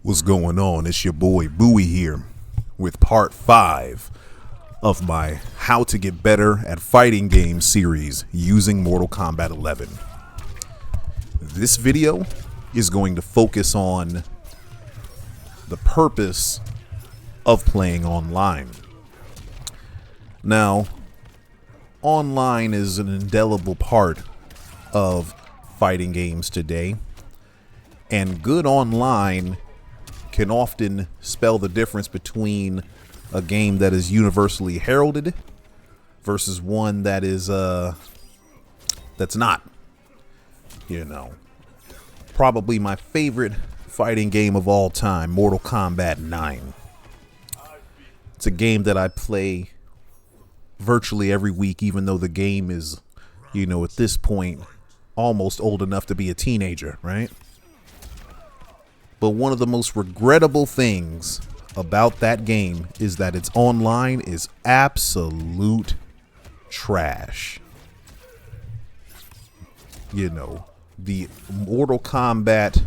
What's going on? It's your boy Bowie here with part 5 of my How to Get Better at Fighting Games series using Mortal Kombat 11. This video is going to focus on the purpose of playing online. Now, online is an indelible part of fighting games today, and good online can often spell the difference between a game that is universally heralded versus one that is that's not. You know, probably my favorite fighting game of all time, Mortal Kombat 9. It's a game that I play virtually every week, even though the game is, you know, at this point almost old enough to be a teenager, right? But one of the most regrettable things about that game is that its online is absolute trash. You know, the Mortal Kombat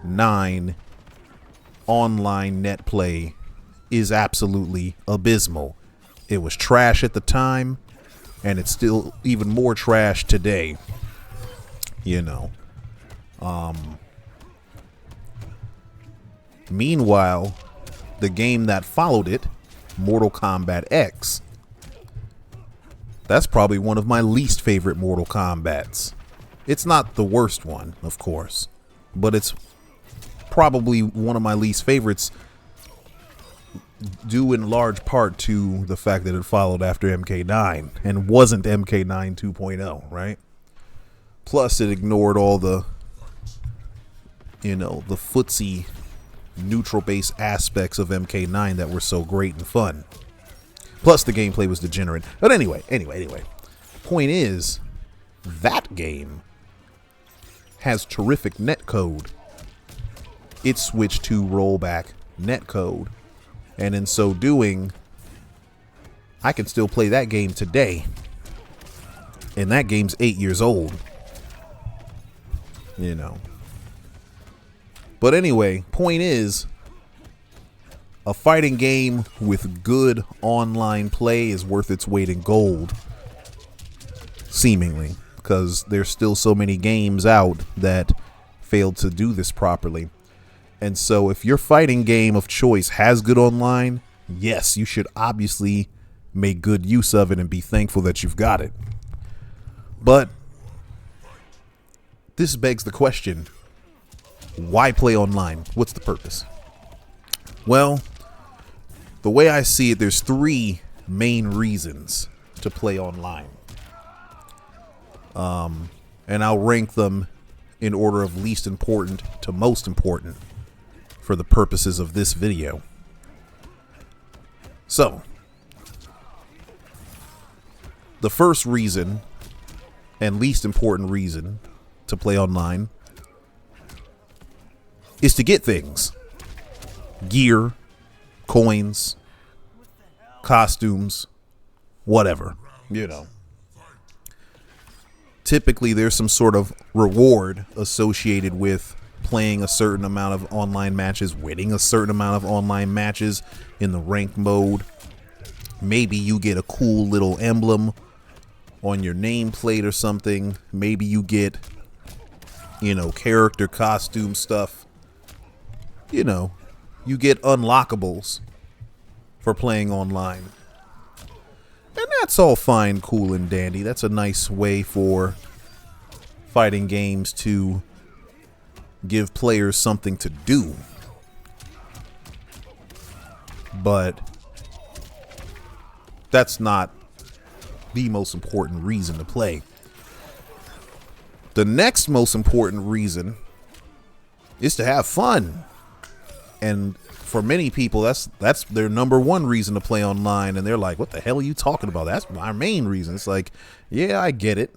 9 online net play is absolutely abysmal. It was trash at the time, and it's still even more trash today. You know, meanwhile, the game that followed it, Mortal Kombat X, that's probably one of my least favorite Mortal Kombats. It's not the worst one, of course, but it's probably one of my least favorites, due in large part to the fact that it followed after MK9 and wasn't MK9 2.0, right? Plus, it ignored all the, you know, the footsie neutral-based aspects of MK9 that were so great and fun. Plus, the gameplay was degenerate. But anyway. Point is, that game has terrific netcode. It switched to rollback netcode, and in so doing, I can still play that game today. And that game's 8 years old. You know. But anyway, point is, a fighting game with good online play is worth its weight in gold, seemingly, because there's still so many games out that failed to do this properly. And so if your fighting game of choice has good online, yes, you should obviously make good use of it and be thankful that you've got it. But this begs the question, why play online? What's the purpose? Well, the way I see it, there's 3 main reasons to play online. And I'll rank them in order of least important to most important for the purposes of this video. So, the first reason and least important reason to play online is to get things. Gear, coins, costumes, whatever, you know. Typically, there's some sort of reward associated with playing a certain amount of online matches, winning a certain amount of online matches in the ranked mode. Maybe you get a cool little emblem on your nameplate or something. Maybe you get, you know, character costume stuff. You know, you get unlockables for playing online. And that's all fine, cool, and dandy. That's a nice way for fighting games to give players something to do. But that's not the most important reason to play. The next most important reason is to have fun. And for many people, that's their number one reason to play online. And they're like, what the hell are you talking about? That's my main reason. It's like, yeah, I get it.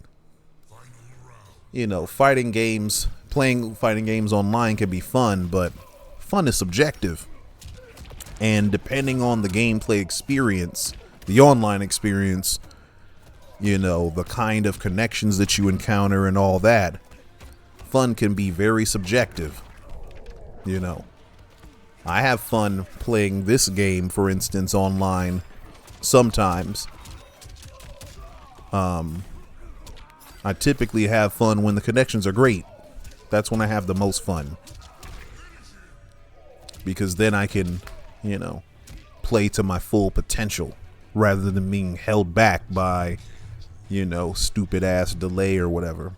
You know, playing fighting games online can be fun, but fun is subjective. And depending on the gameplay experience, the online experience, you know, the kind of connections that you encounter and all that, fun can be very subjective, you know. I have fun playing this game, for instance, online sometimes. I typically have fun when the connections are great. That's when I have the most fun. Because then I can, you know, play to my full potential rather than being held back by, you know, stupid ass delay or whatever.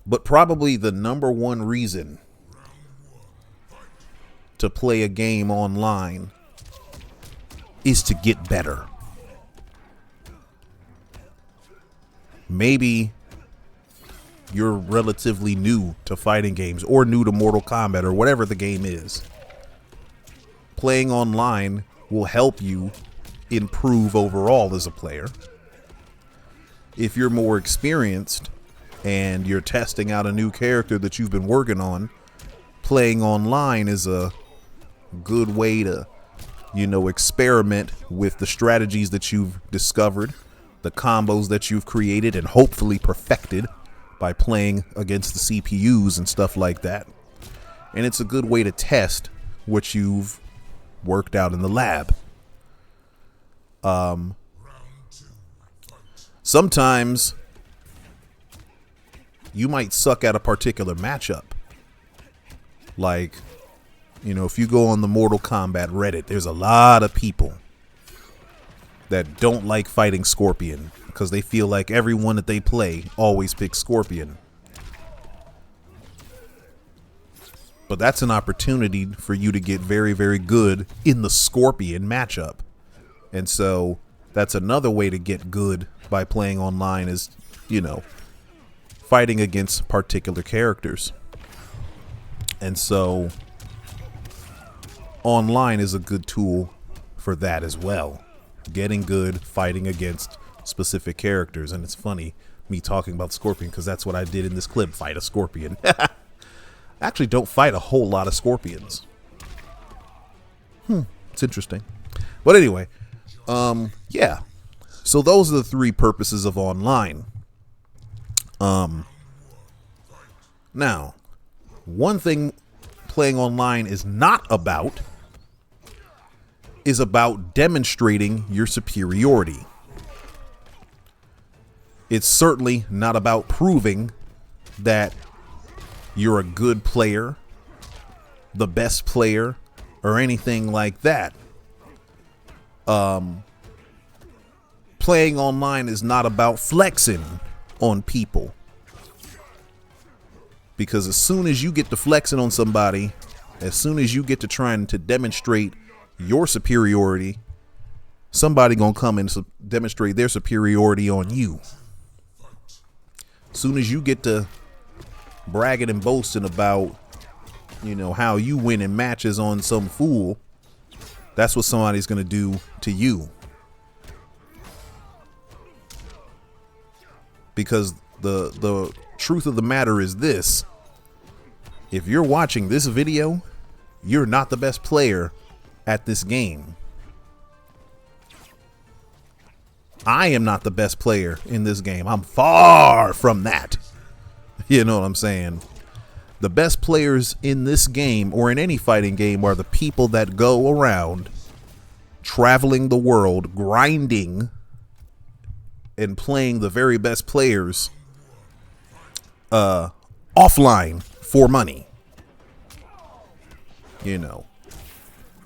But probably the number one reason to play a game online is to get better. Maybe you're relatively new to fighting games or new to Mortal Kombat or whatever the game is. Playing online will help you improve overall as a player. If you're more experienced and you're testing out a new character that you've been working on, playing online is a good way to, you know, experiment with the strategies that you've discovered, the combos that you've created and hopefully perfected by playing against the CPUs and stuff like that. And it's a good way to test what you've worked out in the lab. Sometimes you might suck at a particular matchup. Like, you know, if you go on the Mortal Kombat Reddit, there's a lot of people that don't like fighting Scorpion because they feel like everyone that they play always picks Scorpion. But that's an opportunity for you to get very, very good in the Scorpion matchup. And so that's another way to get good by playing online is, you know, fighting against particular characters. And so online is a good tool for that as well. Getting good, fighting against specific characters. And it's funny me talking about Scorpion because that's what I did in this clip, fight a Scorpion. I actually don't fight a whole lot of Scorpions. It's interesting. But anyway, yeah. So those are the three purposes of online. Now, one thing playing online is not about is about demonstrating your superiority. It's certainly not about proving that you're a good player, the best player, or anything like that. Playing online is not about flexing on people. Because as soon as you get to flexing on somebody, as soon as you get to trying to demonstrate your superiority, somebody gonna come and demonstrate their superiority on you. As soon as you get to bragging and boasting about, you know, how you win in matches on some fool, that's what somebody's gonna do to you. Because the truth of the matter is this: if you're watching this video, you're not the best player at this game. I am not the best player in this game. I'm far from that. You know what I'm saying? The best players in this game or in any fighting game are the people that go around traveling the world, grinding and playing the very best players offline for money. You know,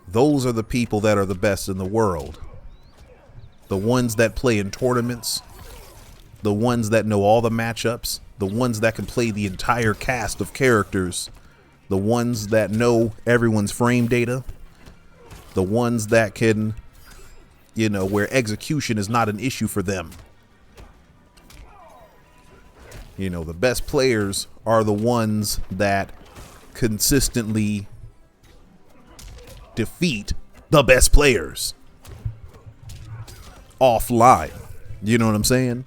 those are the people that are the best in the world. The ones that play in tournaments, the ones that know all the matchups, the ones that can play the entire cast of characters, the ones that know everyone's frame data, the ones that can, you know, where execution is not an issue for them. You know, the best players are the ones that consistently defeat the best players offline. You know what I'm saying?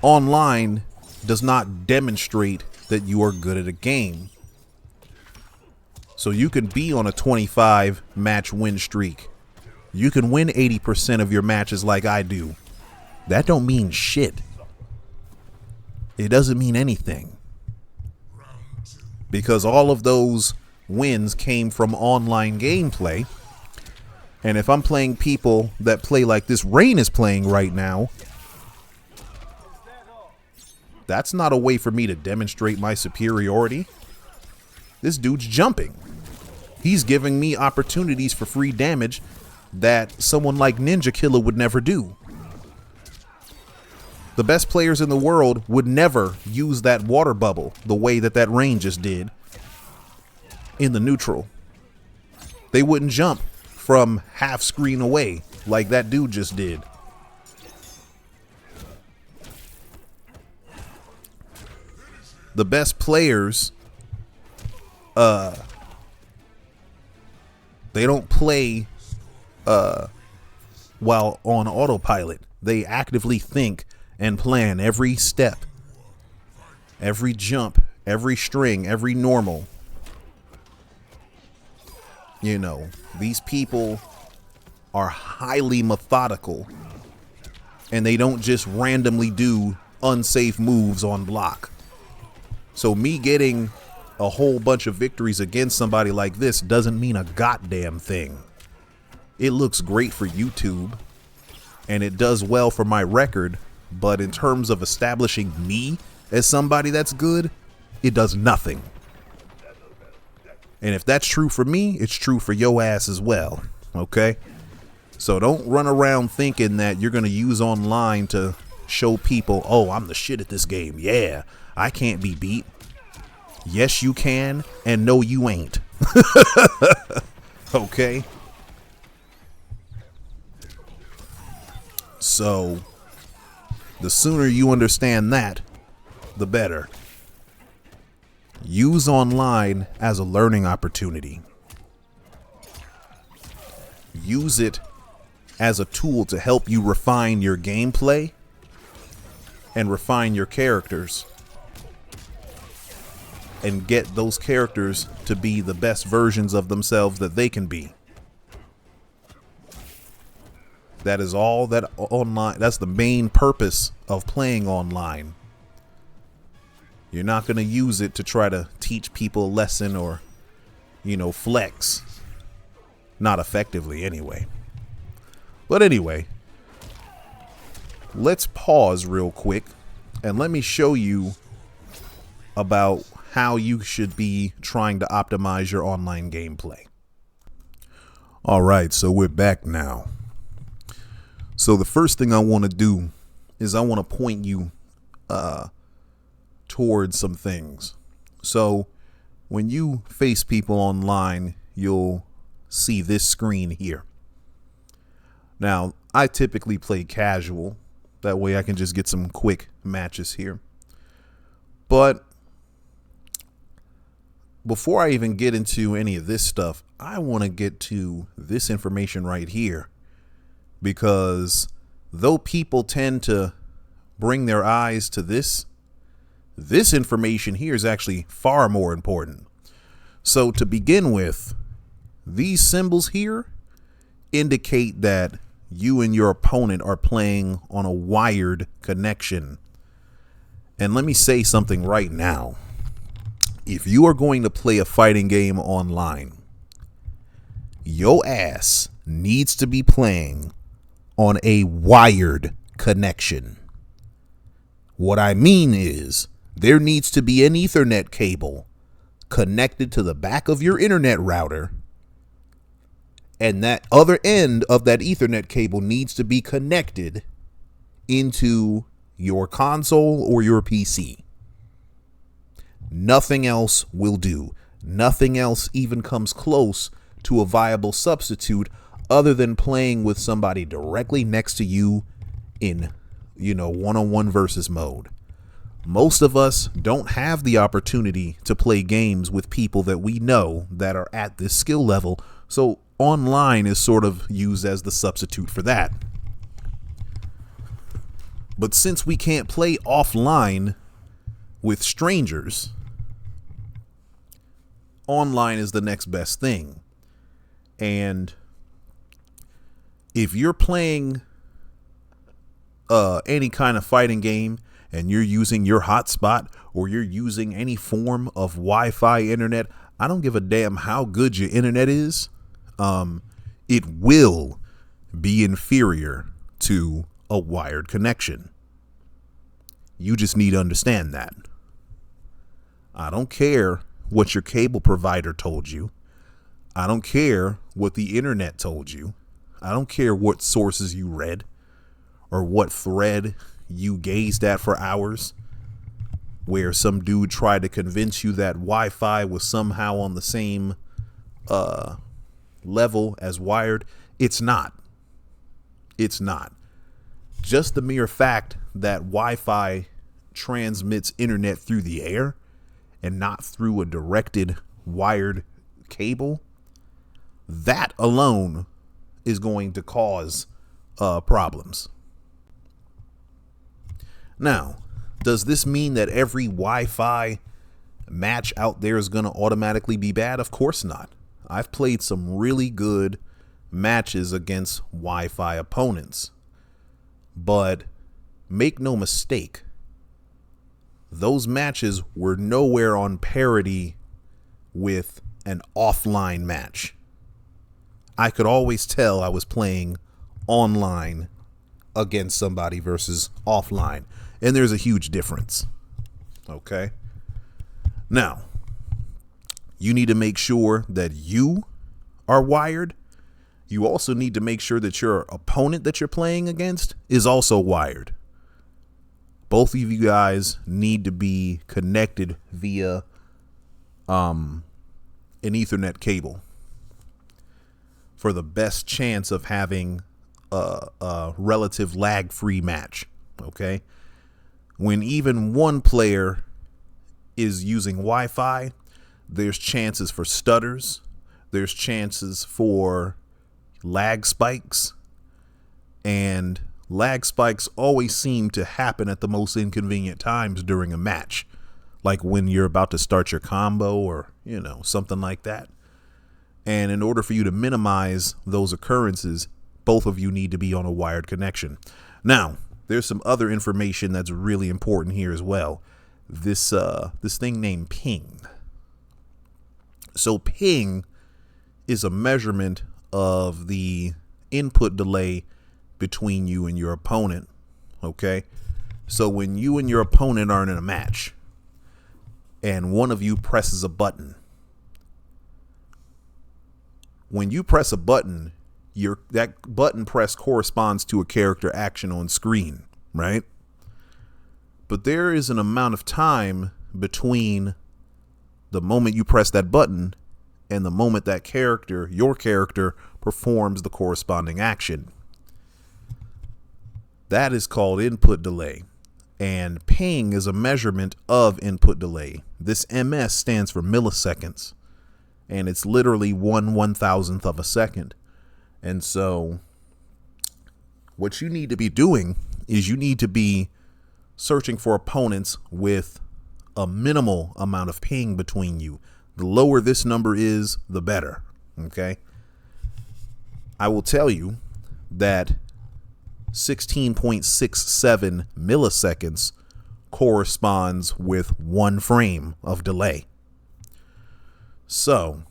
Online does not demonstrate that you are good at a game. So you can be on a 25 match win streak. You can win 80% of your matches like I do. That don't mean shit. It doesn't mean anything. because all of those wins came from online gameplay. And if I'm playing people that play like this Rain is playing right now, that's not a way for me to demonstrate my superiority. This dude's jumping. He's giving me opportunities for free damage that someone like Ninja Killer would never do. The best players in the world would never use that water bubble the way that that Rain just did in the neutral. They wouldn't jump from half screen away like that dude just did. The best players, they don't play while on autopilot. They actively think and plan every step, every jump, every string, every normal. You know, these people are highly methodical, and they don't just randomly do unsafe moves on block. So me getting a whole bunch of victories against somebody like this doesn't mean a goddamn thing. It looks great for YouTube, and it does well for my record, but in terms of establishing me as somebody that's good, it does nothing. And if that's true for me, it's true for your ass as well, okay? So don't run around thinking that you're going to use online to show people, oh, I'm the shit at this game. Yeah, I can't be beat. Yes, you can, and no, you ain't. Okay? So, the sooner you understand that, the better. Use online as a learning opportunity. Use it as a tool to help you refine your gameplay and refine your characters and get those characters to be the best versions of themselves that they can be. That is all that online, that's the main purpose of playing online. You're not going to use it to try to teach people a lesson or, you know, flex. Not effectively anyway. But anyway, let's pause real quick and let me show you about how you should be trying to optimize your online gameplay. All right, so we're back now. So the first thing I want to do is I want to point you towards some things. So when you face people online, you'll see this screen here. Now, I typically play casual. That way I can just get some quick matches here. But before I even get into any of this stuff, I want to get to this information right here. Because though people tend to bring their eyes to this information here is actually far more important. So to begin with, these symbols here indicate that you and your opponent are playing on a wired connection. And let me say something right now. If you are going to play a fighting game online, your ass needs to be playing on a wired connection. What I mean is there needs to be an Ethernet cable connected to the back of your internet router, and that other end of that Ethernet cable needs to be connected into your console or your PC. Nothing else will do. Nothing else even comes close to a viable substitute other than playing with somebody directly next to you in, one-on-one versus mode. Most of us don't have the opportunity to play games with people that we know that are at this skill level, so online is sort of used as the substitute for that. But since we can't play offline with strangers, online is the next best thing. And if you're playing any kind of fighting game and you're using your hotspot or you're using any form of Wi-Fi internet, I don't give a damn how good your internet is. It will be inferior to a wired connection. You just need to understand that. I don't care what your cable provider told you. I don't care what the internet told you. I don't care what sources you read or what thread you gazed at for hours where some dude tried to convince you that Wi-Fi was somehow on the same level as wired. It's not. It's not. Just the mere fact that Wi-Fi transmits internet through the air and not through a directed wired cable, that alone is going to cause problems. Now, does this mean that every Wi-Fi match out there is going to automatically be bad? Of course not. I've played some really good matches against Wi-Fi opponents. But make no mistake, those matches were nowhere on parity with an offline match. I could always tell I was playing online against somebody versus offline. And there's a huge difference. Okay? Now, you need to make sure that you are wired. You also need to make sure that your opponent that you're playing against is also wired. Both of you guys need to be connected via an Ethernet cable for the best chance of having a relative lag-free match. Okay? When even one player is using Wi-Fi, there's chances for stutters. There's chances for lag spikes. And lag spikes always seem to happen at the most inconvenient times during a match. Like when you're about to start your combo or, something like that. And in order for you to minimize those occurrences, both of you need to be on a wired connection. Now, there's some other information that's really important here as well. This thing named ping. So ping is a measurement of the input delay between you and your opponent. Okay? So when you and your opponent are in a match and one of you presses a button, when you press a button, that button press corresponds to a character action on screen, right? But there is an amount of time between the moment you press that button and the moment that your character performs the corresponding action. That is called input delay. And ping is a measurement of input delay. This MS stands for milliseconds. And it's literally 1/1000th of a second. And so what you need to be doing is you need to be searching for opponents with a minimal amount of ping between you. The lower this number is, the better. Okay. I will tell you that 16.67 milliseconds corresponds with 1 frame of delay. So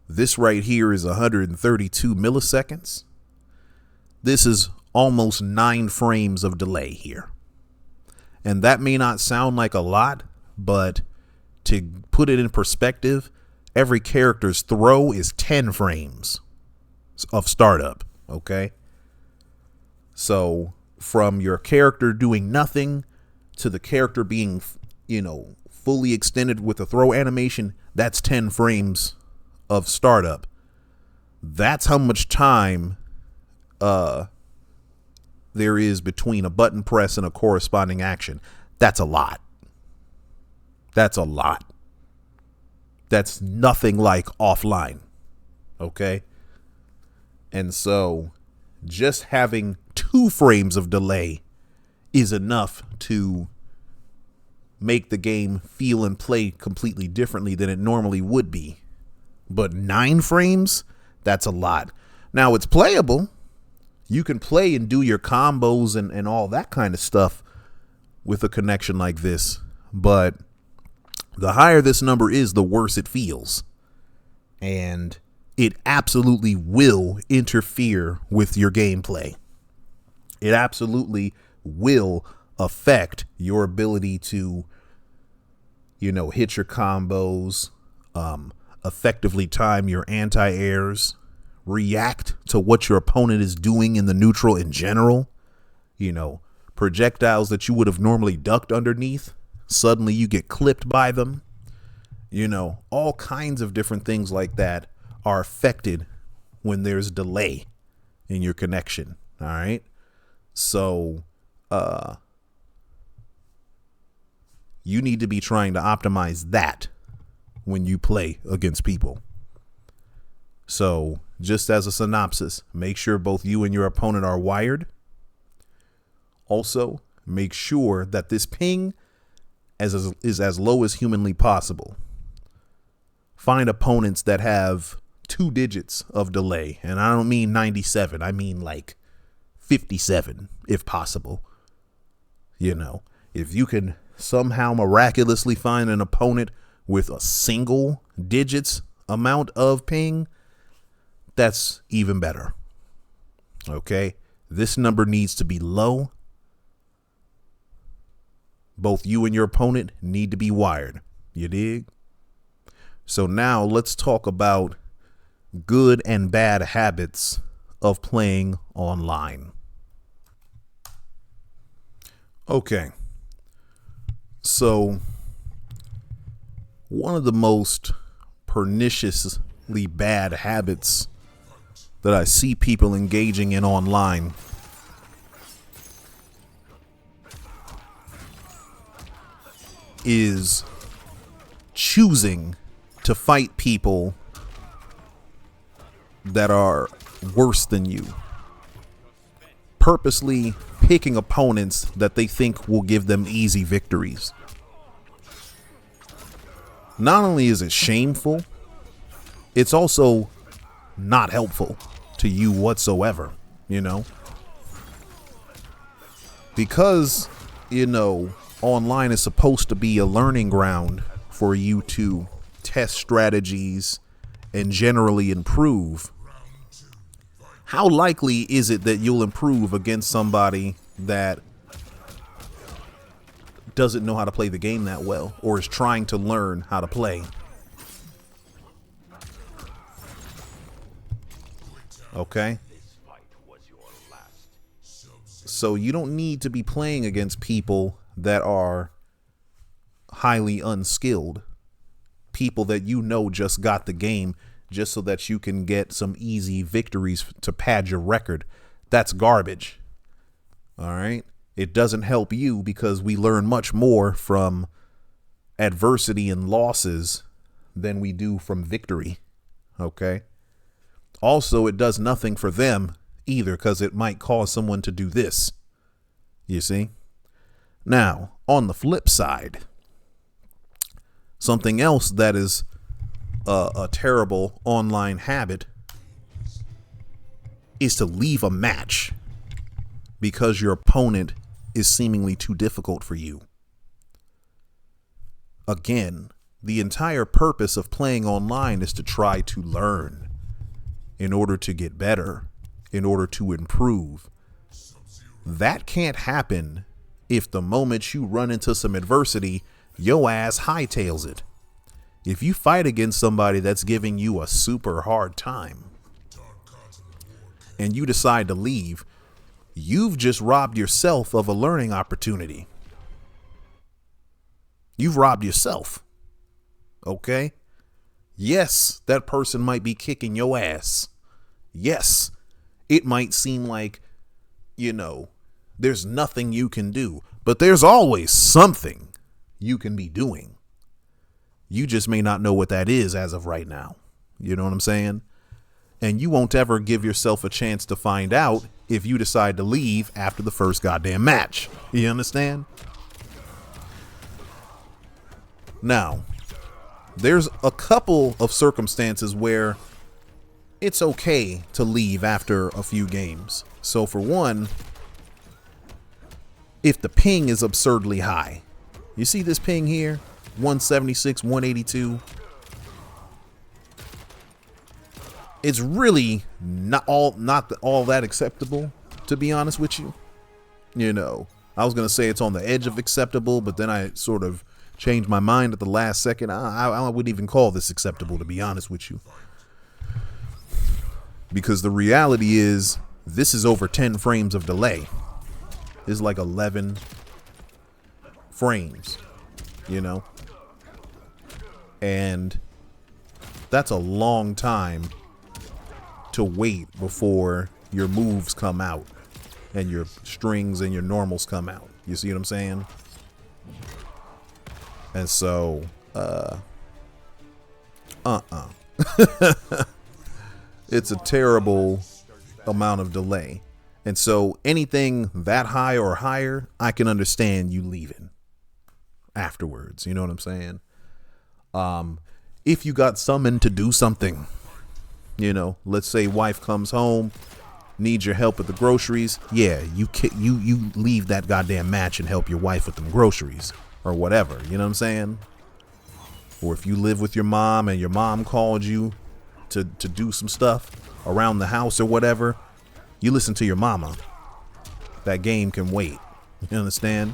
this right here is 132 milliseconds. This is almost 9 frames of delay here. And that may not sound like a lot, but to put it in perspective, every character's throw is 10 frames of startup. Okay. So from your character doing nothing to the character being, fully extended with a throw animation, that's 10 frames of startup. That's how much time there is between a button press and a corresponding action. That's a lot. That's a lot. That's nothing like offline. Okay? And so just having 2 frames of delay is enough to make the game feel and play completely differently than it normally would be. But 9 frames, that's a lot. Now it's playable. You can play and do your combos and all that kind of stuff with a connection like this, but the higher this number is, the worse it feels. And it absolutely will interfere with your gameplay. It absolutely will affect your ability to, hit your combos, effectively time your anti-airs, react to what your opponent is doing in the neutral in general. Projectiles that you would have normally ducked underneath, suddenly you get clipped by them. All kinds of different things like that are affected when there's delay in your connection. All right. So, you need to be trying to optimize that when you play against people. So just as a synopsis, make sure both you and your opponent are wired. Also, make sure that this ping is as low as humanly possible. Find opponents that have 2 digits of delay. And I don't mean 97. I mean like 57, if possible. If you can somehow miraculously find an opponent with a single digits amount of ping, that's even better. Okay? This number needs to be low. Both you and your opponent need to be wired. You dig? So now let's talk about good and bad habits of playing online. Okay. So one of the most perniciously bad habits that I see people engaging in online is choosing to fight people that are worse than you. Purposely picking opponents that they think will give them easy victories. Not only is it shameful, it's also not helpful to you whatsoever, because, online is supposed to be a learning ground for you to test strategies and generally improve. How likely is it that you'll improve against somebody that doesn't know how to play the game that well or is trying to learn how to play? Okay. So you don't need to be playing against people that are highly unskilled. People that just got the game just so that you can get some easy victories to pad your record. That's garbage. All right. It doesn't help you because we learn much more from adversity and losses than we do from victory. Okay. Also, it does nothing for them either because it might cause someone to do this. You see? Now, on the flip side, something else that is a terrible online habit is to leave a match because your opponent is seemingly too difficult for you. Again, the entire purpose of playing online is to try to learn in order to get better, in order to improve. That can't happen if the moment you run into some adversity, your ass hightails it. If you fight against somebody that's giving you a super hard time and you decide to leave, you've just robbed yourself of a learning opportunity. You've robbed yourself. Okay? Yes, that person might be kicking your ass. Yes, it might seem like, there's nothing you can do, but there's always something you can be doing. You just may not know what that is as of right now. You know what I'm saying? And you won't ever give yourself a chance to find out if you decide to leave after the first goddamn match. You understand? Now, there's a couple of circumstances where it's okay to leave after a few games. So for one, if the ping is absurdly high. You see this ping here? 176, 182. It's really not all that acceptable, to be honest with you. You know, I was going to say it's on the edge of acceptable, but then I sort of changed my mind at the last second. I wouldn't even call this acceptable, to be honest with you. Because the reality is, this is over 10 frames of delay. It's like 11 frames, you know? And that's a long time to wait before your moves come out and your strings and your normals come out. You see what I'm saying? And so, it's a terrible amount of delay. And so anything that high or higher, I can understand you leaving afterwards. You know what I'm saying? If you got summoned to do something, you know, let's say wife comes home, needs your help with the groceries. Yeah, you leave that goddamn match and help your wife with them groceries or whatever. You know what I'm saying? Or if you live with your mom and your mom called you to do some stuff around the house or whatever, you listen to your mama. That game can wait. You understand?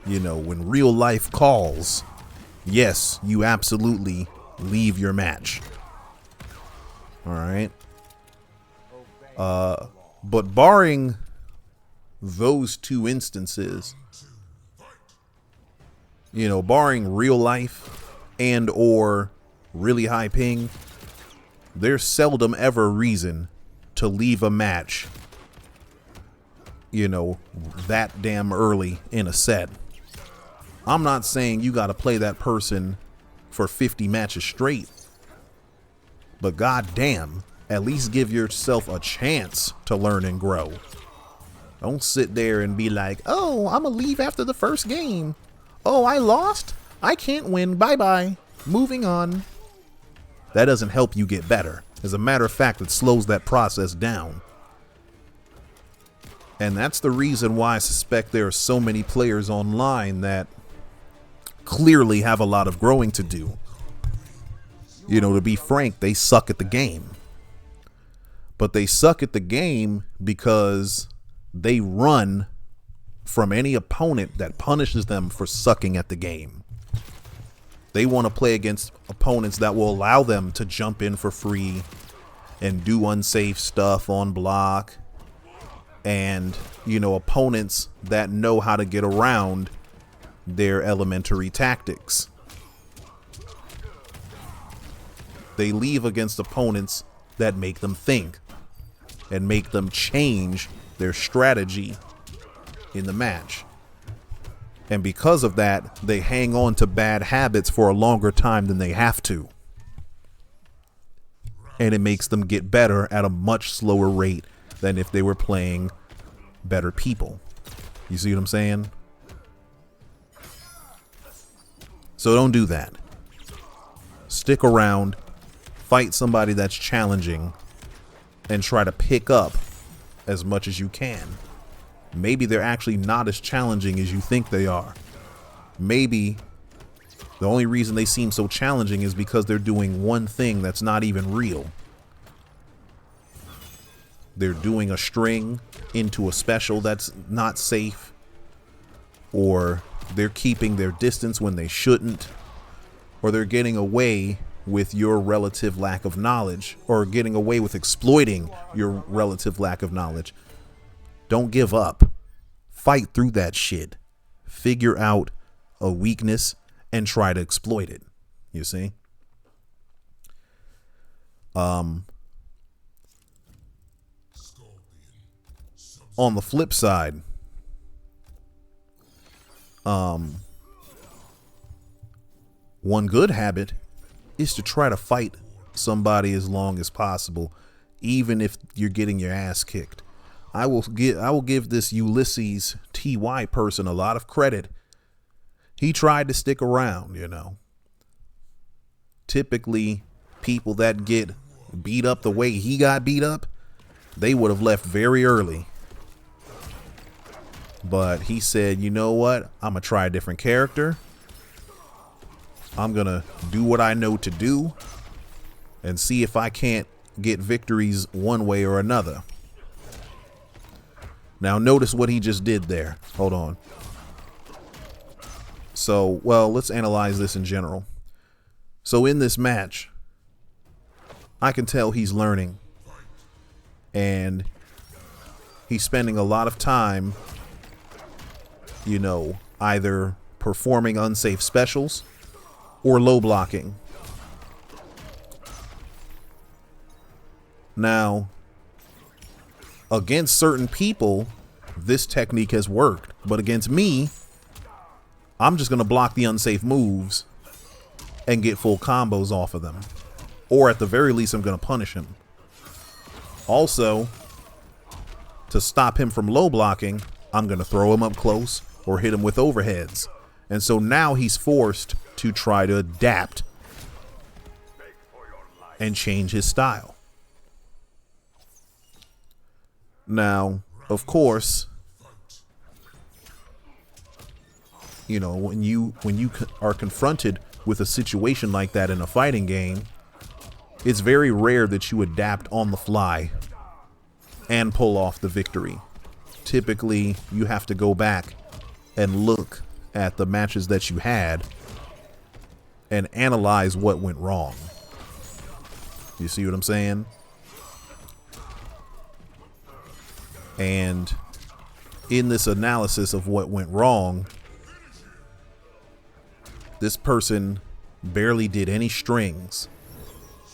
You know, when real life calls, yes, you absolutely leave your match. All right. But barring those two instances, you know, barring real life and or really high ping, there's seldom ever reason to leave a match, you know, that damn early in a set. I'm not saying you got to play that person for 50 matches straight, but goddamn, at least give yourself a chance to learn and grow. Don't sit there and be like, oh, I'm gonna leave after the first game. Oh, I lost? I can't win. Bye-bye. Moving on. That doesn't help you get better. As a matter of fact, it slows that process down. And that's the reason why I suspect there are so many players online that clearly have a lot of growing to do. You know, to be frank, they suck at the game. But they suck at the game because they run from any opponent that punishes them for sucking at the game. They want to play against opponents that will allow them to jump in for free and do unsafe stuff on block. And, you know, opponents that know how to get around their elementary tactics. They leave against opponents that make them think and make them change their strategy in the match. And because of that, they hang on to bad habits for a longer time than they have to. And it makes them get better at a much slower rate than if they were playing better people. You see what I'm saying? So don't do that. Stick around, fight somebody that's challenging, and try to pick up as much as you can. Maybe they're actually not as challenging as you think they are. Maybe the only reason they seem so challenging is because they're doing one thing that's not even real. They're doing a string into a special that's not safe, or they're keeping their distance when they shouldn't, or they're getting away with your relative lack of knowledge, or getting away with exploiting your relative lack of knowledge. Don't give up. Fight through that shit. Figure out a weakness and try to exploit it. You see? On the flip side, one good habit is to try to fight somebody as long as possible, even if you're getting your ass kicked. I will give this Ulysses TY person a lot of credit. He tried to stick around, you know. Typically, people that get beat up the way he got beat up, they would have left very early But he said, you know what? I'm going to try a different character. I'm going to do what I know to do and see if I can't get victories one way or another. Now, notice what he just did there. Hold on. So, well, let's analyze this in general. So in this match, I can tell he's learning. And he's spending a lot of time, you know, either performing unsafe specials or low blocking. Now, against certain people, this technique has worked. But against me, I'm just going to block the unsafe moves and get full combos off of them. Or at the very least, I'm going to punish him. Also, to stop him from low blocking, I'm going to throw him up close or hit him with overheads. And so now he's forced to try to adapt and change his style. Now, of course, you know, when you are confronted with a situation like that in a fighting game, it's very rare that you adapt on the fly and pull off the victory. Typically, you have to go back and look at the matches that you had and analyze what went wrong. You see what I'm saying? And in this analysis of what went wrong, this person barely did any strings.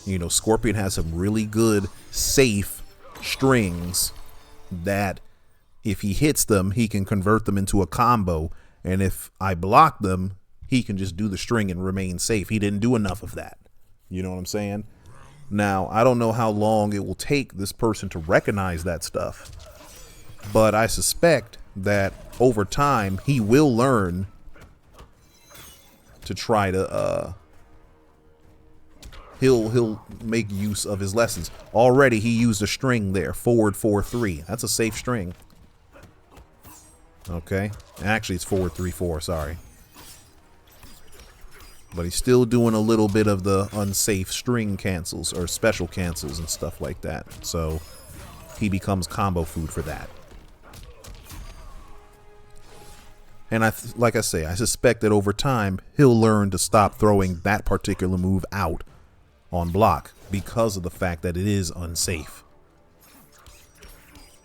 You know, Scorpion has some really good, safe strings that if he hits them, he can convert them into a combo. And if I block them, he can just do the string and remain safe. He didn't do enough of that. You know what I'm saying? Now, I don't know how long it will take this person to recognize that stuff, but I suspect that over time he will learn to try to he'll make use of his lessons. Already he used a string there, forward 4-3. That's a safe string. Okay, actually it's forward 3-4, sorry. But he's still doing a little bit of the unsafe string cancels or special cancels and stuff like that. So he becomes combo food for that. And like I say, I suspect that over time he'll learn to stop throwing that particular move out on block because of the fact that it is unsafe.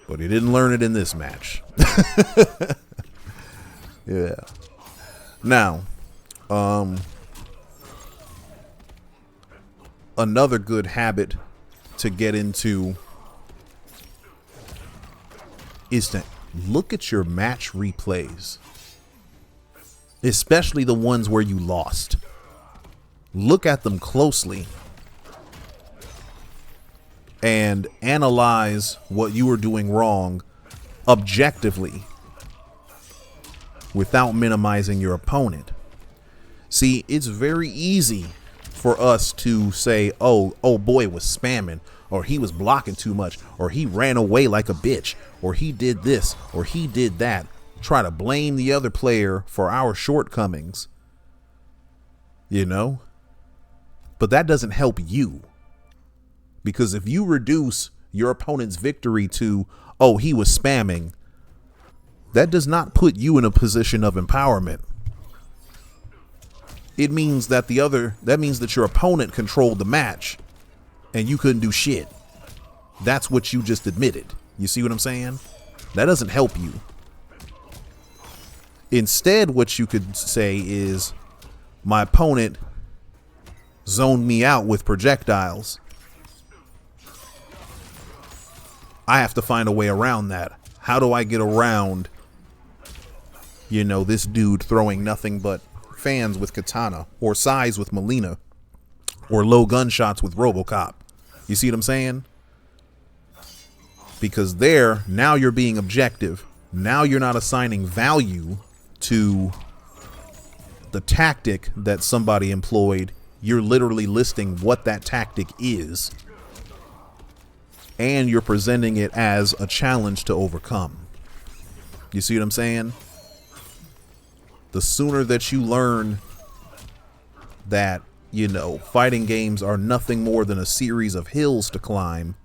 But he didn't learn it in this match. Yeah. Now, another good habit to get into is to look at your match replays, especially the ones where you lost. Look at them closely and analyze what you were doing wrong objectively without minimizing your opponent. See, it's very easy for us to say, oh boy was spamming, or he was blocking too much, or he ran away like a bitch, or he did this, or he did that. Try to blame the other player for our shortcomings, you know? But that doesn't help you. Because if you reduce your opponent's victory to, oh, he was spamming, that does not put you in a position of empowerment. It means that your opponent controlled the match and you couldn't do shit. That's what you just admitted. You see what I'm saying? That doesn't help you. Instead, what you could say is, my opponent zoned me out with projectiles. I have to find a way around that. How do I get around, you know, this dude throwing nothing but fans with Katana, or size with Melina, or low gunshots with RoboCop? You see what I'm saying? Because now you're being objective. Now you're not assigning value to the tactic that somebody employed. You're literally listing what that tactic is, and you're presenting it as a challenge to overcome. You see what I'm saying? The sooner that you learn that, you know, fighting games are nothing more than a series of hills to climb,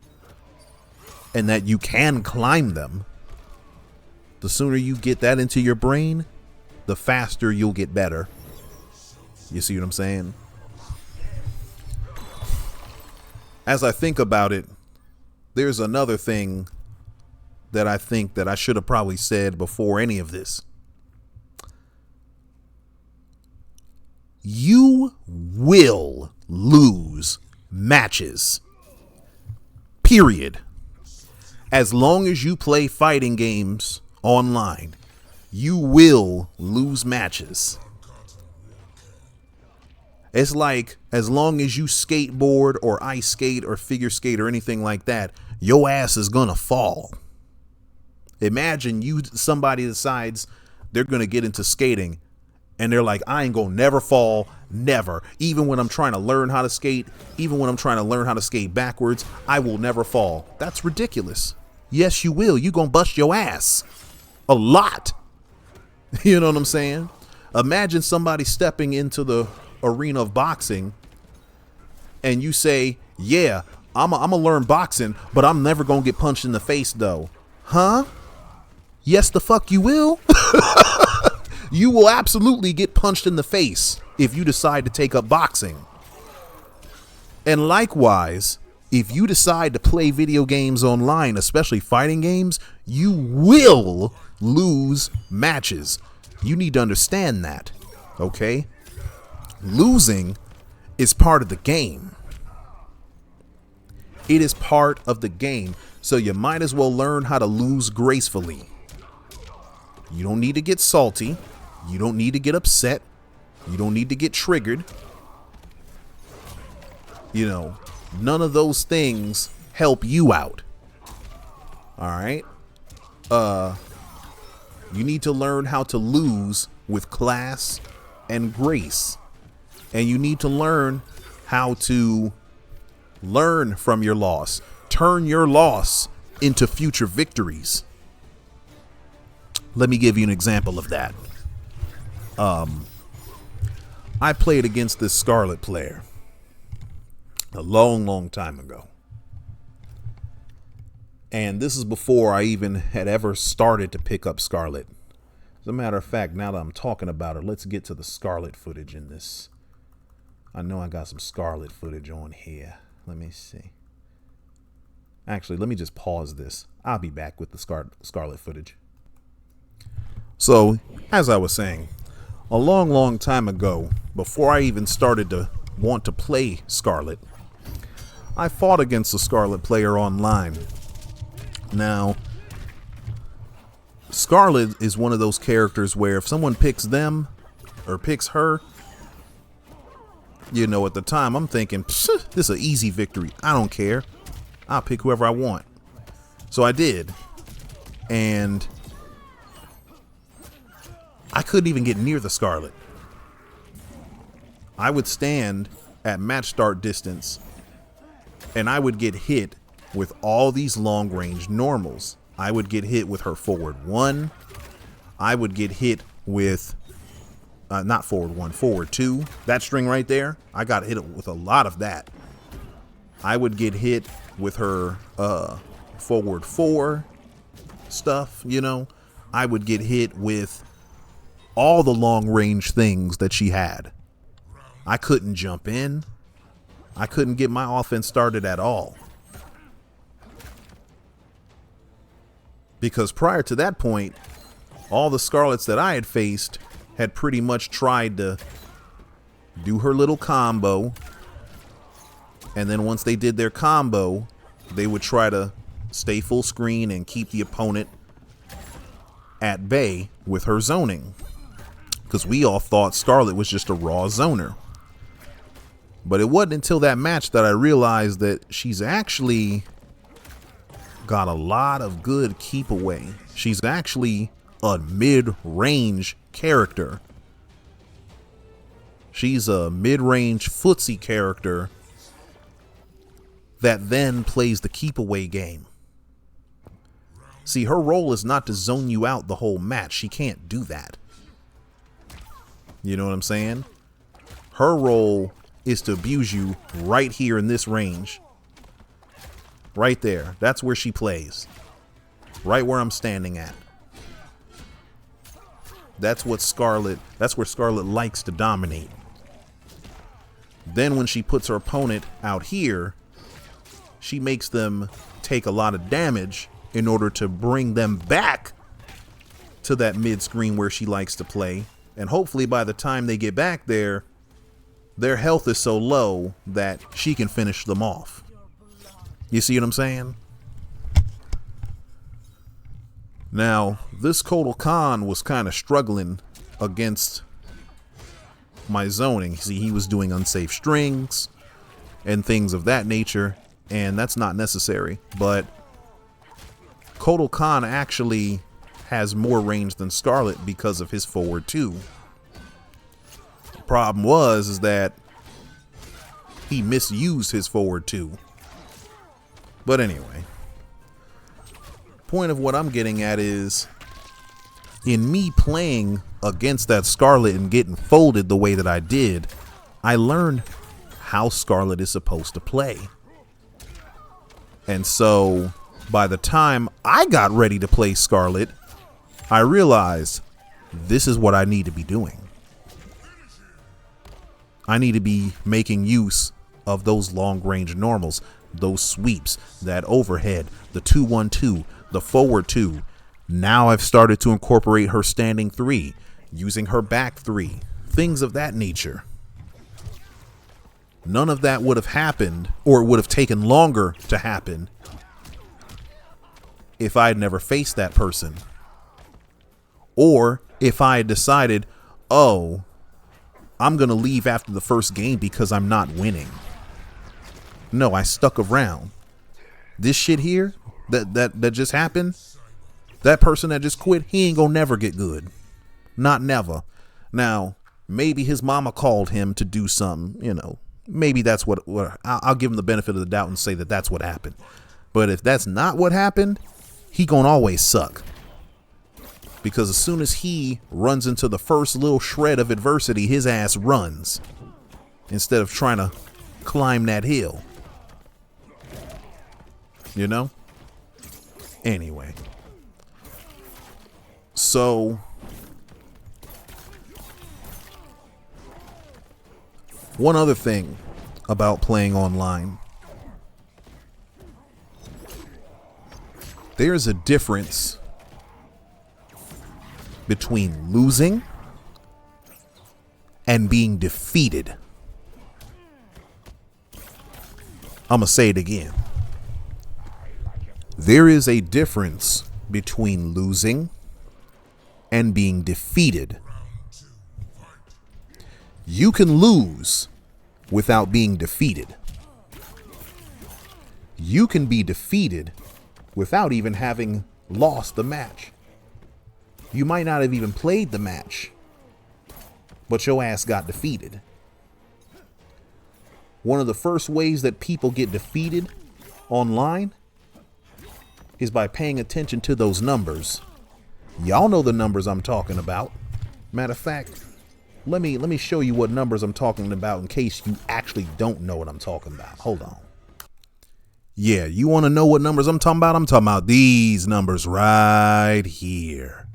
and that you can climb them, the sooner you get that into your brain, the faster you'll get better. You see what I'm saying? As I think about it, there's another thing that I think that I should have probably said before any of this. You will lose matches. Period. As long as you play fighting games online, you will lose matches. It's like, as long as you skateboard or ice skate or figure skate or anything like that, your ass is gonna fall. Imagine somebody decides they're gonna get into skating and they're like, I ain't gonna never fall, never. Even when I'm trying to learn how to skate, even when I'm trying to learn how to skate backwards, I will never fall. That's ridiculous. Yes, you will. You gonna bust your ass a lot. You know what I'm saying? Imagine somebody stepping into the arena of boxing and you say, yeah, I'm gonna learn boxing, but I'm never gonna get punched in the face though. Huh? Yes, the fuck you will. You will absolutely get punched in the face if you decide to take up boxing. And likewise, if you decide to play video games online, especially fighting games, you will lose matches. You need to understand that, okay? Losing is part of the game. It is part of the game, so you might as well learn how to lose gracefully. You don't need to get salty. You don't need to get upset. You don't need to get triggered. You know, none of those things help you out. All right? You need to learn how to lose with class and grace. And you need to learn how to learn from your loss. Turn your loss into future victories. Let me give you an example of that. I played against this Scarlet player a long time ago. And this is before I even had ever started to pick up Scarlet. As a matter of fact, now that I'm talking about her, let's get to the Scarlet footage in this. I know I got some Scarlet footage on here. Let me see. Actually, let me just pause this. I'll be back with the Scarlet footage. So, as I was saying, a long time ago, before I even started to want to play Scarlet, I fought against a Scarlet player online. Now, Scarlet is one of those characters where if someone picks them or picks her, you know, at the time I'm thinking, this is an easy victory. I don't care. I'll pick whoever I want. So I did. And I couldn't even get near the Scarlet. I would stand at match start distance and I would get hit with all these long range normals. I would get hit with her forward 1. I would get hit with, not forward 1, forward 2. That string right there, I got hit with a lot of that. I would get hit with her forward 4 stuff, you know. I would get hit with all the long range things that she had. I couldn't jump in. I couldn't get my offense started at all. Because prior to that point, all the Scarlets that I had faced had pretty much tried to do her little combo. And then once they did their combo, they would try to stay full screen and keep the opponent at bay with her zoning. Because we all thought Scarlet was just a raw zoner. But it wasn't until that match that I realized that she's actually got a lot of good keep away. She's actually a mid-range character. She's a mid-range footsie character that then plays the keep away game. See, her role is not to zone you out the whole match. She can't do that. You know what I'm saying? Her role is to abuse you right here in this range. Right there. That's where she plays. Right where I'm standing at. That's where Scarlet likes to dominate. Then when she puts her opponent out here, she makes them take a lot of damage in order to bring them back to that mid screen where she likes to play. And hopefully by the time they get back there, their health is so low that she can finish them off. You see what I'm saying? Now, this Kotal Khan was kind of struggling against my zoning. See, he was doing unsafe strings and things of that nature, and that's not necessary. But Kotal Khan actually has more range than Scarlet because of his forward 2. The problem is that he misused his forward 2. But anyway, point of what I'm getting at is, in me playing against that Scarlet and getting folded the way that I did, I learned how Scarlet is supposed to play. And so by the time I got ready to play Scarlet, I realized this is what I need to be doing. I need to be making use of those long range normals, those sweeps, that overhead, the 2-1-2, the forward 2. Now I've started to incorporate her standing 3, using her back 3, things of that nature. None of that would have happened, or it would have taken longer to happen, if I had never faced that person. Or if I had decided, oh, I'm going to leave after the first game because I'm not winning. No, I stuck around. This shit here that just happened, that person that just quit, he ain't gonna never get good. Not never. Now, maybe his mama called him to do something, you know. Maybe that's what I'll give him the benefit of the doubt and say that that's what happened. But if that's not what happened, he gonna always suck. Because as soon as he runs into the first little shred of adversity, his ass runs instead of trying to climb that hill. You know? Anyway. So, one other thing about playing online. There's a difference between losing and being defeated. I'm going to say it again. There is a difference between losing and being defeated. You can lose without being defeated. You can be defeated without even having lost the match. You might not have even played the match, but your ass got defeated. One of the first ways that people get defeated online is by paying attention to those numbers. Y'all know the numbers I'm talking about. Matter of fact, let me show you what numbers I'm talking about in case you actually don't know what I'm talking about. Hold on. Yeah, you want to know what numbers I'm talking about? I'm talking about these numbers right here.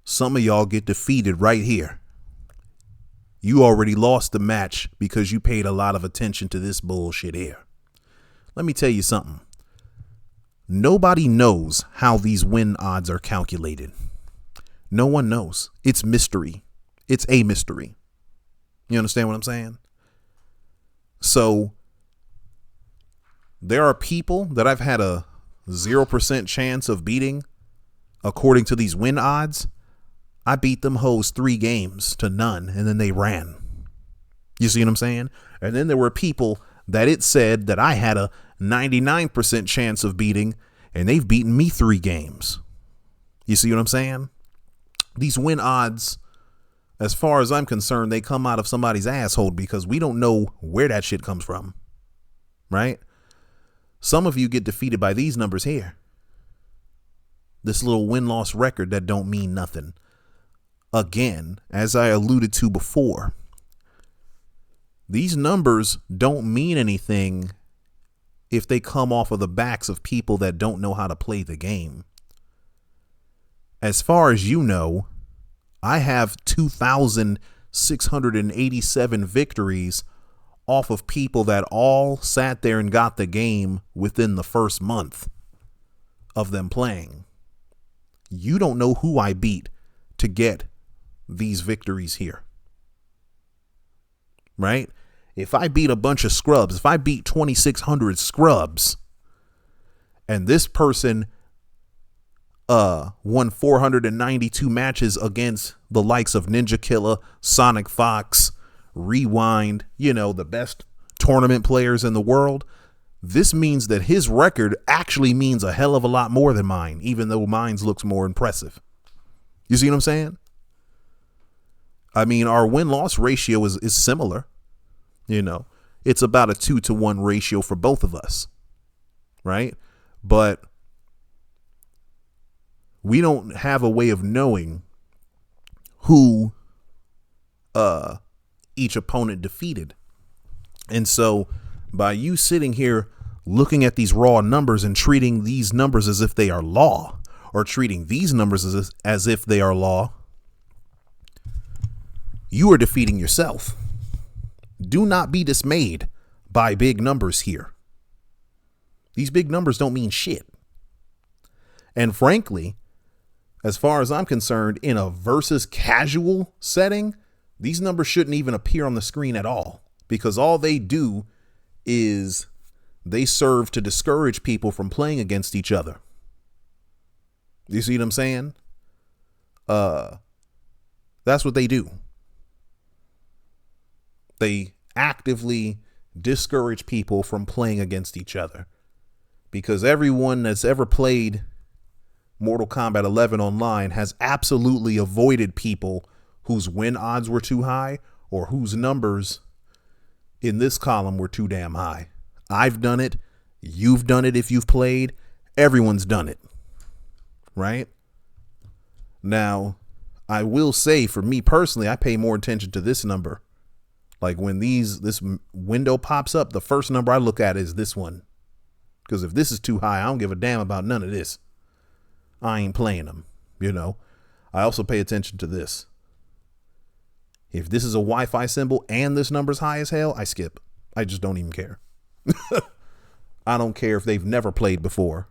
Some of y'all get defeated right here. You already lost the match because you paid a lot of attention to this bullshit here. Let me tell you something. Nobody knows how these win odds are calculated. No one knows. It's mystery. It's a mystery. You understand what I'm saying? So there are people that I've had a 0% chance of beating according to these win odds. I beat them hoes 3 games to none, and then they ran. You see what I'm saying? And then there were people that it said that I had a 99% chance of beating, and they've beaten me 3 games. You see what I'm saying? These win odds, as far as I'm concerned, they come out of somebody's asshole because we don't know where that shit comes from. Right? Some of you get defeated by these numbers here. This little win-loss record that don't mean nothing. Again, as I alluded to before, these numbers don't mean anything if they come off of the backs of people that don't know how to play the game. As far as you know, I have 2,687 victories off of people that all sat there and got the game within the first month of them playing. You don't know who I beat to get these victories here. Right? If I beat a bunch of scrubs, if I beat 2,600 scrubs, and this person won 492 matches against the likes of Ninja Killer, Sonic Fox, Rewind, you know, the best tournament players in the world, this means that his record actually means a hell of a lot more than mine, even though mine's looks more impressive. You see what I'm saying? I mean, our win-loss ratio is similar. You know, it's about a 2-to-1 ratio for both of us. Right? But we don't have a way of knowing who each opponent defeated. And so by you sitting here looking at these raw numbers and treating these numbers as if they are law, or treating these numbers as if they are law, you are defeating yourself. Do not be dismayed by big numbers here. These big numbers don't mean shit. And frankly, as far as I'm concerned, in a versus casual setting, these numbers shouldn't even appear on the screen at all, because all they do is they serve to discourage people from playing against each other. You see what I'm saying? That's what they do. They actively discourage people from playing against each other, because everyone that's ever played Mortal Kombat 11 online has absolutely avoided people whose win odds were too high or whose numbers in this column were too damn high. I've done it. You've done it if you've played. Everyone's done it. Right? Now, I will say, for me personally, I pay more attention to this number. Like when this window pops up, the first number I look at is this one. Because if this is too high, I don't give a damn about none of this. I ain't playing them, you know. I also pay attention to this. If this is a Wi-Fi symbol and this number's high as hell, I skip. I just don't even care. I don't care if they've never played before.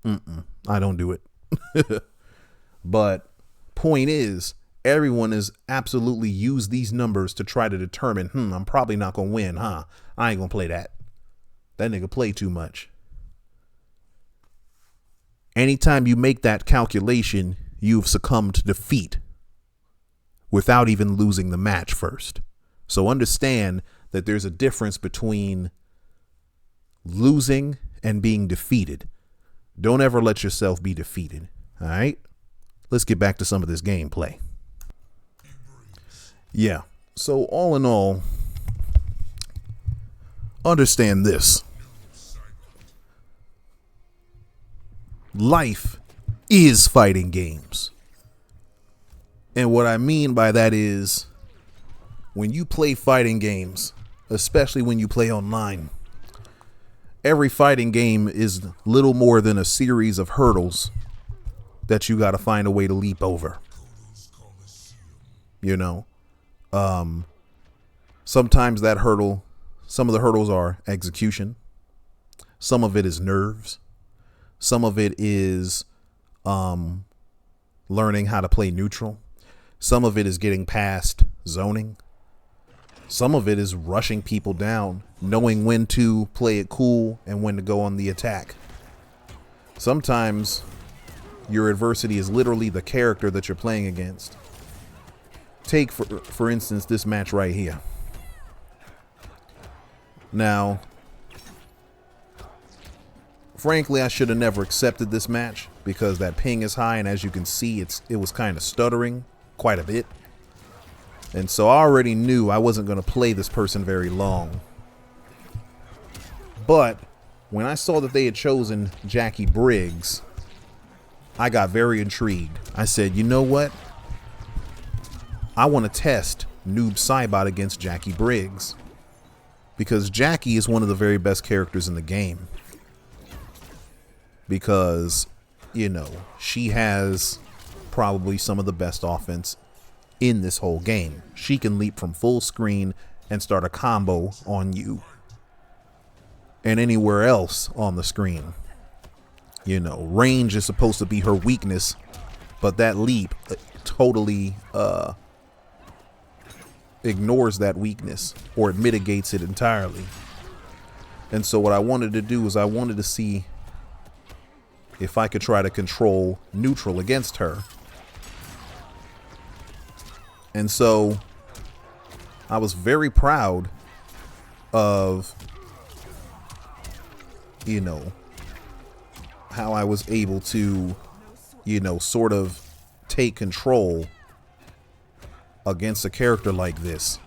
I don't do it. But point is, everyone has absolutely used these numbers to try to determine, I'm probably not going to win, huh? I ain't going to play that. That nigga play too much. Anytime you make that calculation, you've succumbed to defeat without even losing the match first. So understand that there's a difference between losing and being defeated. Don't ever let yourself be defeated. All right? Let's get back to some of this gameplay. Yeah. So all in all, understand this. Life is fighting games. And what I mean by that is, when you play fighting games, especially when you play online, every fighting game is little more than a series of hurdles that you got to find a way to leap over. You know, sometimes that hurdle, some of the hurdles are execution. Some of it is nerves. Some of it is learning how to play neutral. Some of it is getting past zoning. Some of it is rushing people down, knowing when to play it cool and when to go on the attack. Sometimes your adversity is literally the character that you're playing against. Take, for instance, this match right here. Now, frankly, I should have never accepted this match because that ping is high, and as you can see, it was kind of stuttering quite a bit. And so I already knew I wasn't going to play this person very long. But when I saw that they had chosen Jackie Briggs, I got very intrigued. I said, you know what? I want to test Noob Saibot against Jackie Briggs. Because Jackie is one of the very best characters in the game. Because, you know, she has probably some of the best offense in this whole game. She can leap from full screen and start a combo on you and anywhere else on the screen. You know, range is supposed to be her weakness, but that leap totally ignores that weakness, or it mitigates it entirely. And so what I wanted to do is I wanted to see if I could try to control neutral against her. And so I was very proud of, you know, how I was able to, you know, sort of take control against a character like this.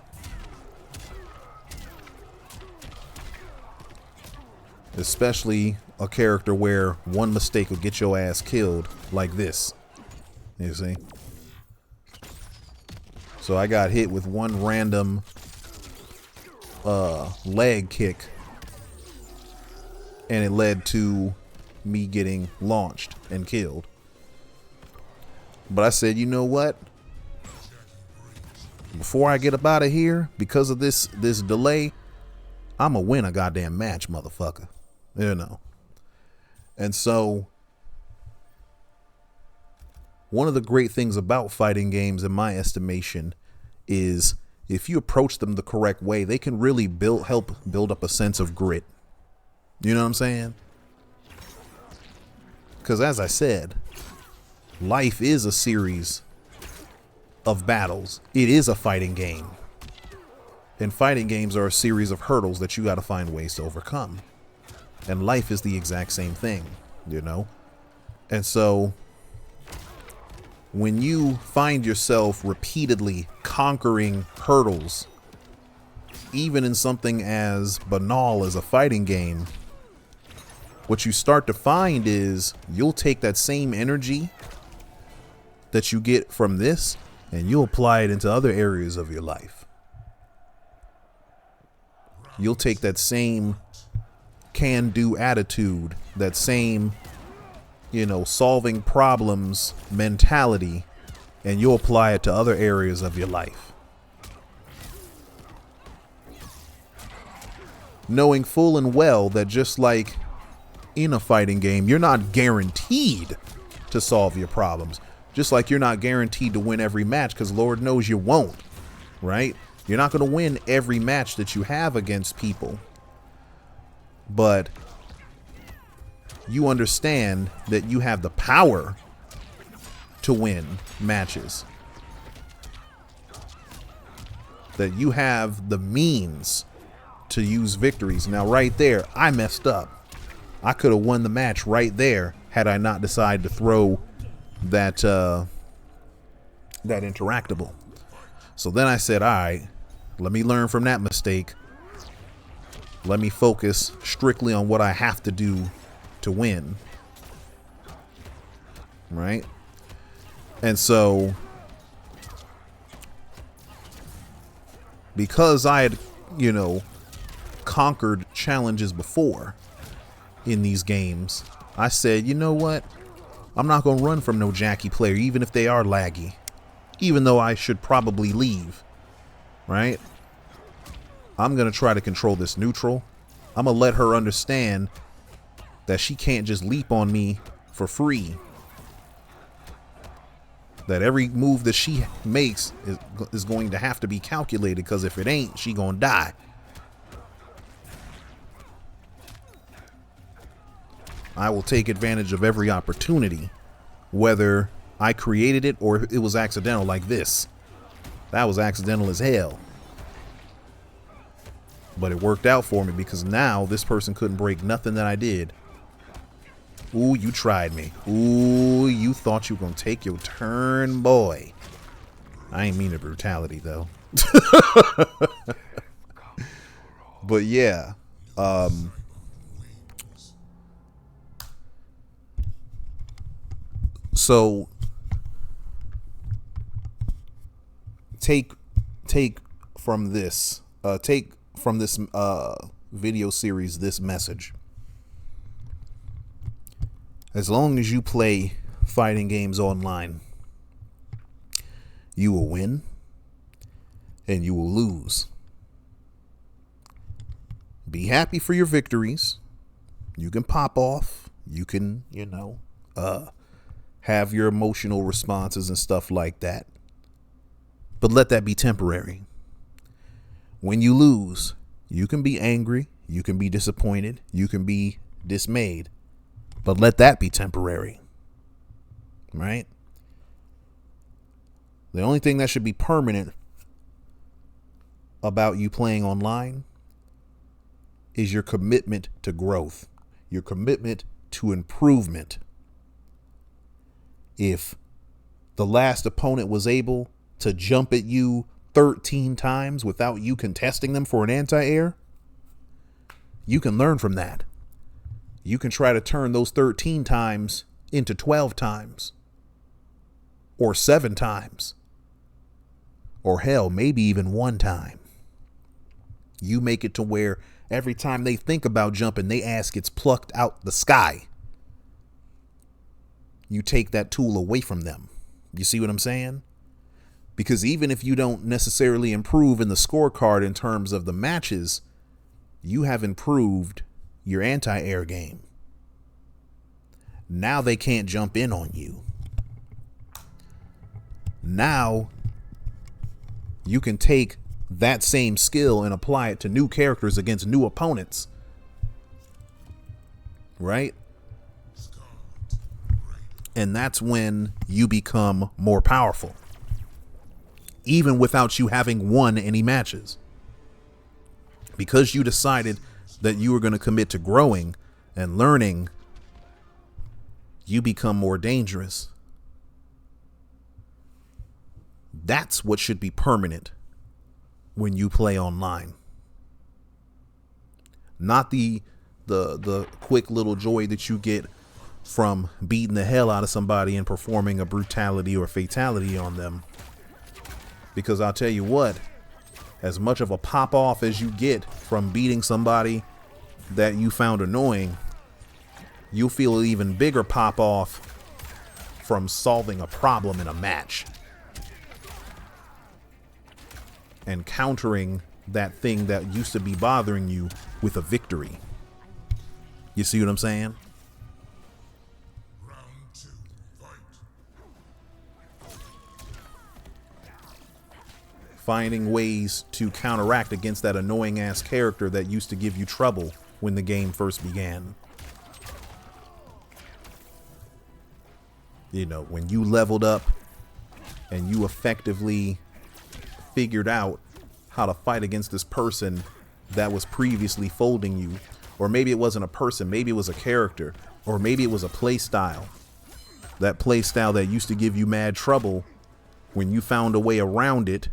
Especially a character where one mistake will get your ass killed like this. You see? So I got hit with one random leg kick, and it led to me getting launched and killed. But I said, you know what? Before I get up out of here, because of this delay, I'm gonna win a goddamn match, motherfucker. You know. And so one of the great things about fighting games, in my estimation, is if you approach them the correct way, they can really help build up a sense of grit. You know what I'm saying? Because as I said, life is a series of battles. It is a fighting game. And fighting games are a series of hurdles that you got to find ways to overcome. And life is the exact same thing, you know? And so when you find yourself repeatedly conquering hurdles, even in something as banal as a fighting game, what you start to find is you'll take that same energy that you get from this and you'll apply it into other areas of your life. You'll take that same can-do attitude, that same, you know, solving problems mentality, and you'll apply it to other areas of your life. Knowing full and well that just like in a fighting game, you're not guaranteed to solve your problems. Just like you're not guaranteed to win every match, because Lord knows you won't, right? You're not going to win every match that you have against people. But you understand that you have the power to win matches. That you have the means to use victories. Now, right there, I messed up. I could have won the match right there had I not decided to throw that interactable. So then I said, all right, let me learn from that mistake. Let me focus strictly on what I have to do to win. Right? And so because I had, you know, conquered challenges before in these games, I said, you know what? I'm not going to run from no Jackie player, even if they are laggy. Even though I should probably leave. Right? I'm going to try to control this neutral. I'm going to let her understand that she can't just leap on me for free. That every move that she makes is going to have to be calculated, because if it ain't, she going to die. I will take advantage of every opportunity, whether I created it or it was accidental, like this. That was accidental as hell. But it worked out for me, because now this person couldn't break nothing that I did. Ooh, you tried me. Ooh, you thought you were going to take your turn, boy. I ain't mean the brutality, though. But yeah. So take from this video series this message. As long as you play fighting games online, you will win and you will lose. Be happy for your victories. You can pop off. You can, have your emotional responses and stuff like that. But let that be temporary. When you lose, you can be angry. You can be disappointed. You can be dismayed. But let that be temporary. Right? The only thing that should be permanent about you playing online is your commitment to growth, your commitment to improvement. If the last opponent was able to jump at you 13 times without you contesting them for an anti-air, you can learn from that. You can try to turn those 13 times into 12 times or 7 times or hell, maybe even 1 time. You make it to where every time they think about jumping, they ass gets plucked out the sky. You take that tool away from them. You see what I'm saying? Because even if you don't necessarily improve in the scorecard in terms of the matches, you have improved your anti-air game. Now they can't jump in on you. Now you can take that same skill and apply it to new characters against new opponents. Right? And that's when you become more powerful, even without you having won any matches. Because you decided that you were going to commit to growing and learning, you become more dangerous. That's what should be permanent when you play online. Not the quick little joy that you get from beating the hell out of somebody and performing a brutality or fatality on them. Because I'll tell you what, as much of a pop off as you get from beating somebody that you found annoying, you'll feel an even bigger pop off from solving a problem in a match and countering that thing that used to be bothering you with a victory. You see what I'm saying? Finding ways to counteract against that annoying ass character that used to give you trouble when the game first began. You know, when you leveled up and you effectively figured out how to fight against this person that was previously folding you, or maybe it wasn't a person, maybe it was a character, or maybe it was a play style. That play style that used to give you mad trouble, when you found a way around it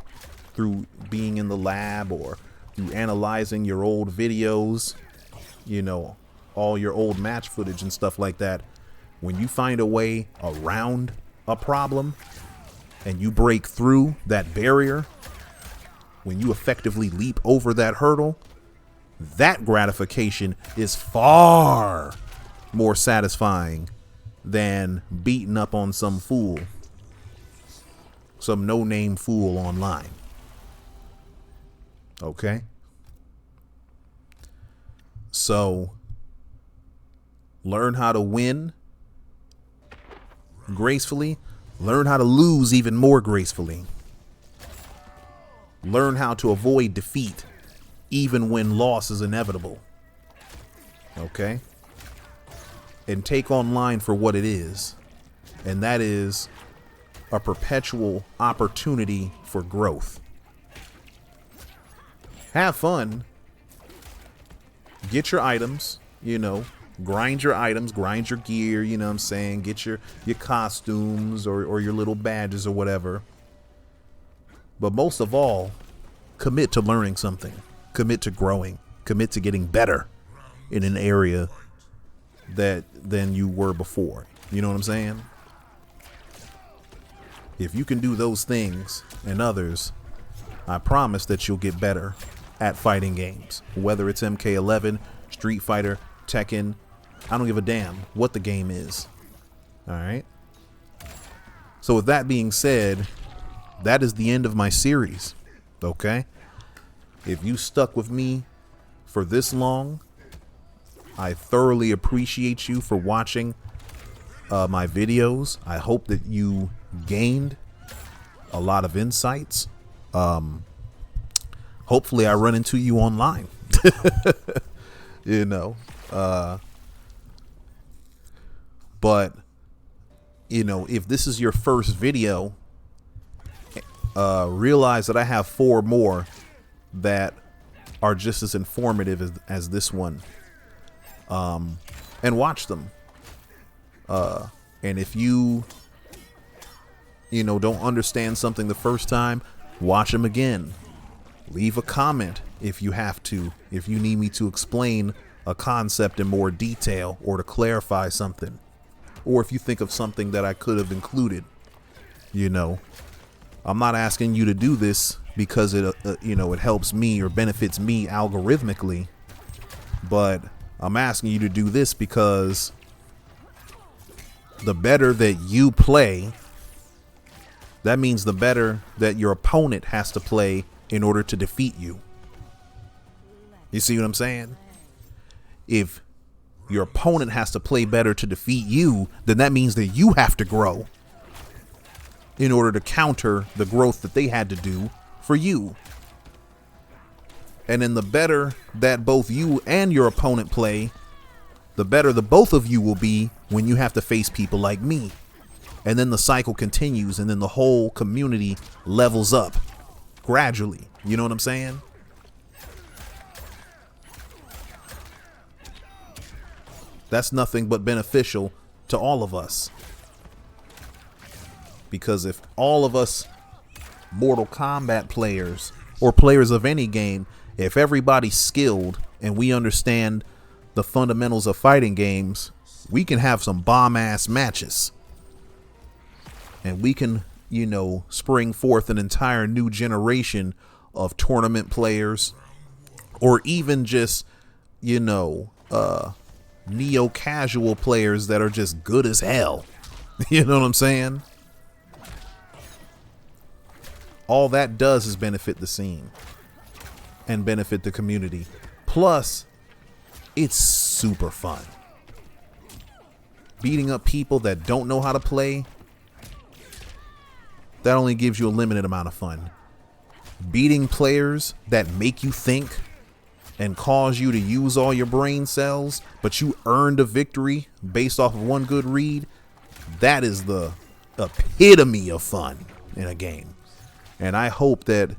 through being in the lab or through analyzing your old videos, you know, all your old match footage and stuff like that. When you find a way around a problem and you break through that barrier, when you effectively leap over that hurdle, that gratification is far more satisfying than beating up on some fool, some no-name fool online. Okay? So, learn how to win gracefully. Learn how to lose even more gracefully. Learn how to avoid defeat even when loss is inevitable. Okay? And take online for what it is. And that is a perpetual opportunity for growth. Have fun. Get your items, you know, grind your items, grind your gear, you know what I'm saying? Get your costumes or your little badges or whatever. But most of all, commit to learning something. Commit to growing. Commit to getting better in an area than you were before. You know what I'm saying? If you can do those things and others, I promise that you'll get better at fighting games. Whether it's MK11, Street Fighter, Tekken, I don't give a damn what the game is. All right. So with that being said, that is the end of my series. Okay. If you stuck with me for this long, I thoroughly appreciate you for watching my videos. I hope that you gained a lot of insights. Hopefully I run into you online. You know, but you know, if this is your first video, realize that I have 4 more that are just as informative as this one, and watch them. And if you know, don't understand something the first time, watch them again. Leave a comment if you have to, if you need me to explain a concept in more detail or to clarify something, or if you think of something that I could have included. You know, I'm not asking you to do this because it you know, it helps me or benefits me algorithmically, but I'm asking you to do this because the better that you play, that means the better that your opponent has to play in order to defeat you. You see what I'm saying? If your opponent has to play better to defeat you, then that means that you have to grow in order to counter the growth that they had to do for you. And then the better that both you and your opponent play, the better the both of you will be when you have to face people like me. And then the cycle continues, and then the whole community levels up gradually. You know what I'm saying? That's nothing but beneficial to all of us. Because if all of us Mortal Kombat players or players of any game, if everybody's skilled and we understand the fundamentals of fighting games, we can have some bomb-ass matches. And we can, you know, spring forth an entire new generation of tournament players, or even just, you know, neo-casual players that are just good as hell. You know what I'm saying? All that does is benefit the scene and benefit the community. Plus, it's super fun. Beating up people that don't know how to play, that only gives you a limited amount of fun. Beating players that make you think and cause you to use all your brain cells, but you earned a victory based off of one good read, that is the epitome of fun in a game. And I hope that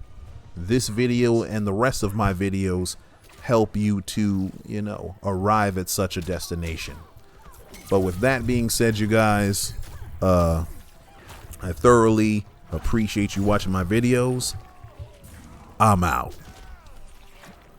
this video and the rest of my videos help you to, you know, arrive at such a destination. But with that being said, you guys, I thoroughly appreciate you watching my videos. I'm out.